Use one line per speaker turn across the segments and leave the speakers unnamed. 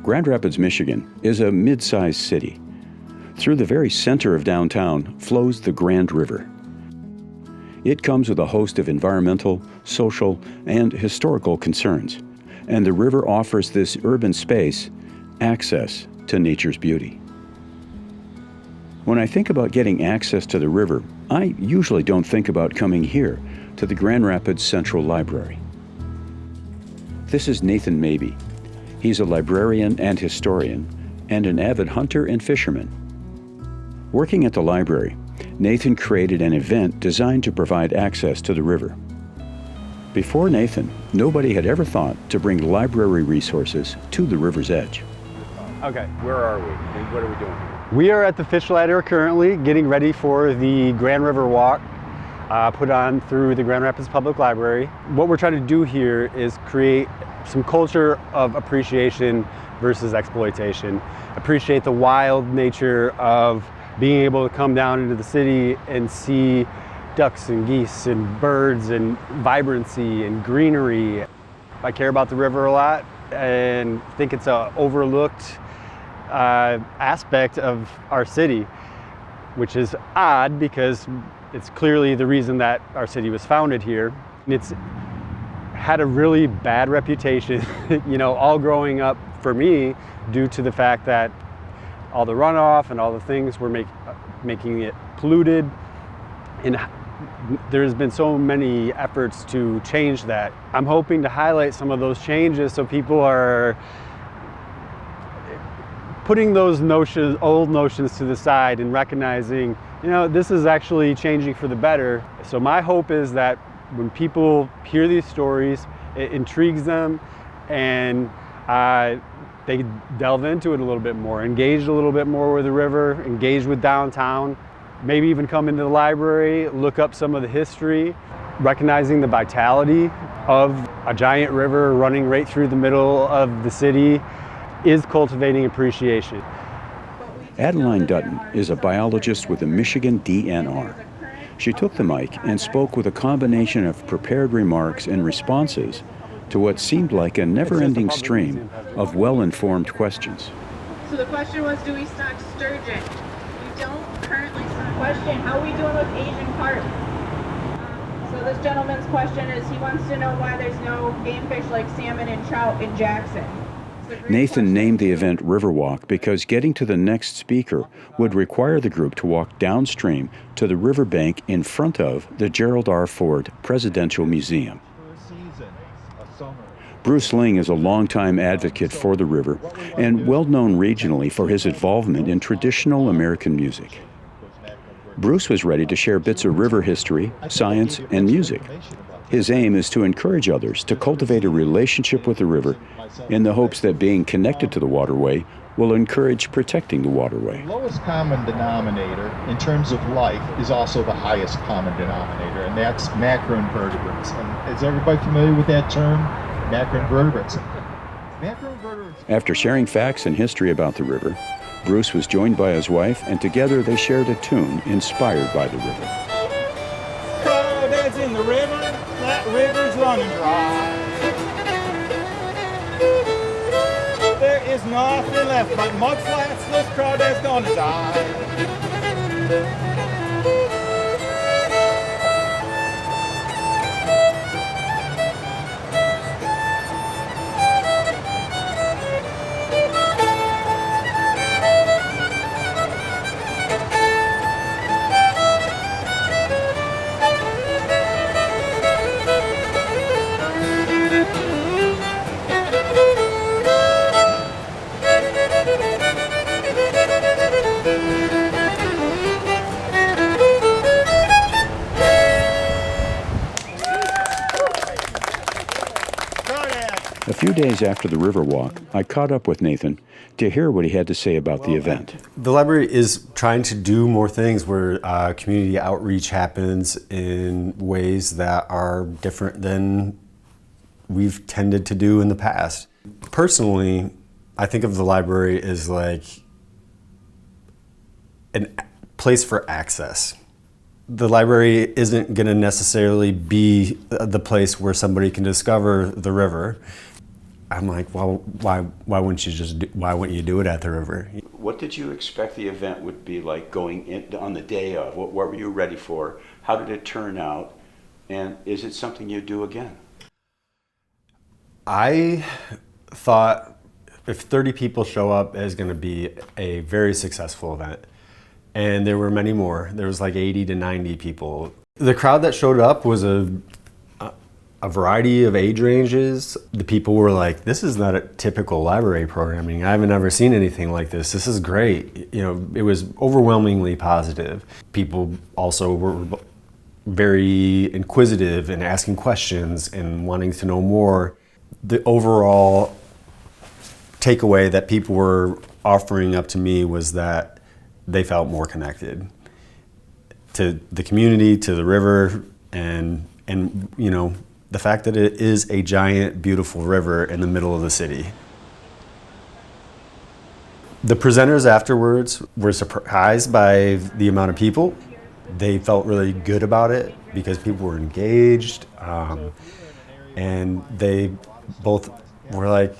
Grand Rapids, Michigan is a mid-sized city. Through the very center of downtown flows the Grand River. It comes with a host of environmental, social, and historical concerns, and the river offers this urban space access to nature's beauty. When I think about getting access to the river, I usually don't think about coming here to the Grand Rapids Central Library. This is Nathan Mabey. He's a librarian and historian, and an avid hunter and fisherman. Working at the library, Nathan created an event designed to provide access to the river. Before Nathan, nobody had ever thought to bring library resources to the river's edge.
Okay, where are we and what are we doing? We are at the fish ladder currently, getting ready for the Grand Riverwalk put on through the Grand Rapids Public Library. What we're trying to do here is create some culture of appreciation versus exploitation. Appreciate the wild nature of being able to come down into the city and see ducks and geese and birds and vibrancy and greenery. I care about the river a lot and think it's an overlooked aspect of our city, which is odd because it's clearly the reason that our city was founded here. It's had a really bad reputation, all growing up for me, due to the fact that all the runoff and all the things were making it polluted. And there's been so many efforts to change that. I'm hoping to highlight some of those changes so people are putting those old notions to the side and recognizing, this is actually changing for the better. So my hope is that when people hear these stories, it intrigues them and they delve into it a little bit more, engage a little bit more with the river, engage with downtown, maybe even come into the library, look up some of the history, recognizing the vitality of a giant river running right through the middle of the city is cultivating appreciation.
Adeline Dutton is a biologist with the Michigan DNR. She took the mic and spoke with a combination of prepared remarks and responses to what seemed like a never-ending stream of well-informed questions.
So the question was, do we stock sturgeon? We don't currently stock. Question, how are we doing with Asian carp? So this gentleman's question is, he wants to know why there's no game fish like salmon and trout in Jackson.
Nathan named the event Riverwalk because getting to the next speaker would require the group to walk downstream to the riverbank in front of the Gerald R. Ford Presidential Museum. Bruce Ling is a longtime advocate for the river and well known regionally for his involvement in traditional American music. Bruce was ready to share bits of river history, science, and music. His aim is to encourage others to cultivate a relationship with the river in the hopes that being connected to the waterway will encourage protecting the waterway.
The lowest common denominator in terms of life is also the highest common denominator, and that's macroinvertebrates. And is everybody familiar with that term, macroinvertebrates?
After sharing facts and history about the river, Bruce was joined by his wife, and together they shared a tune inspired by the river.
Crawdads in the river, that river's running dry. There is nothing left but mud flats, this crawdad's gonna die.
A few days after the Riverwalk, I caught up with Nathan to hear what he had to say about the event.
The library is trying to do more things where community outreach happens in ways that are different than we've tended to do in the past. Personally, I think of the library as like a place for access. The library isn't going to necessarily be the place where somebody can discover the river. I'm like, well, why wouldn't you do it at the river?
What did you expect the event would be like going in on the day of? What were you ready for? How did it turn out? And is it something you do again?
I thought if 30 people show up, it's going to be a very successful event. And there were many more. There was like 80 to 90 people. The crowd that showed up was a variety of age ranges. The people were like, this is not a typical library programming. I haven't ever seen anything like this. This is great. You know, it was overwhelmingly positive. People also were very inquisitive and asking questions and wanting to know more. The overall takeaway that people were offering up to me was that they felt more connected to the community, to the river, and you know, the fact that it is a giant, beautiful river in the middle of the city. The presenters afterwards were surprised by the amount of people. They felt really good about it because people were engaged, and they both were like,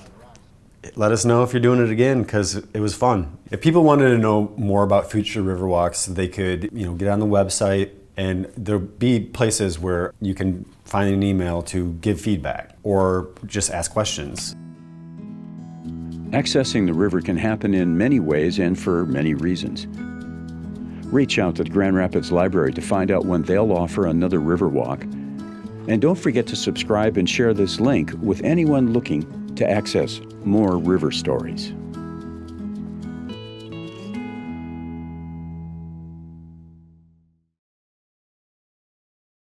let us know if you're doing it again, because it was fun. If people wanted to know more about future Riverwalks, they could, you know, get on the website, and there'll be places where you can find an email to give feedback or just ask questions.
Accessing the river can happen in many ways and for many reasons. Reach out to the Grand Rapids Library to find out when they'll offer another Riverwalk. And don't forget to subscribe and share this link with anyone looking to access more river stories.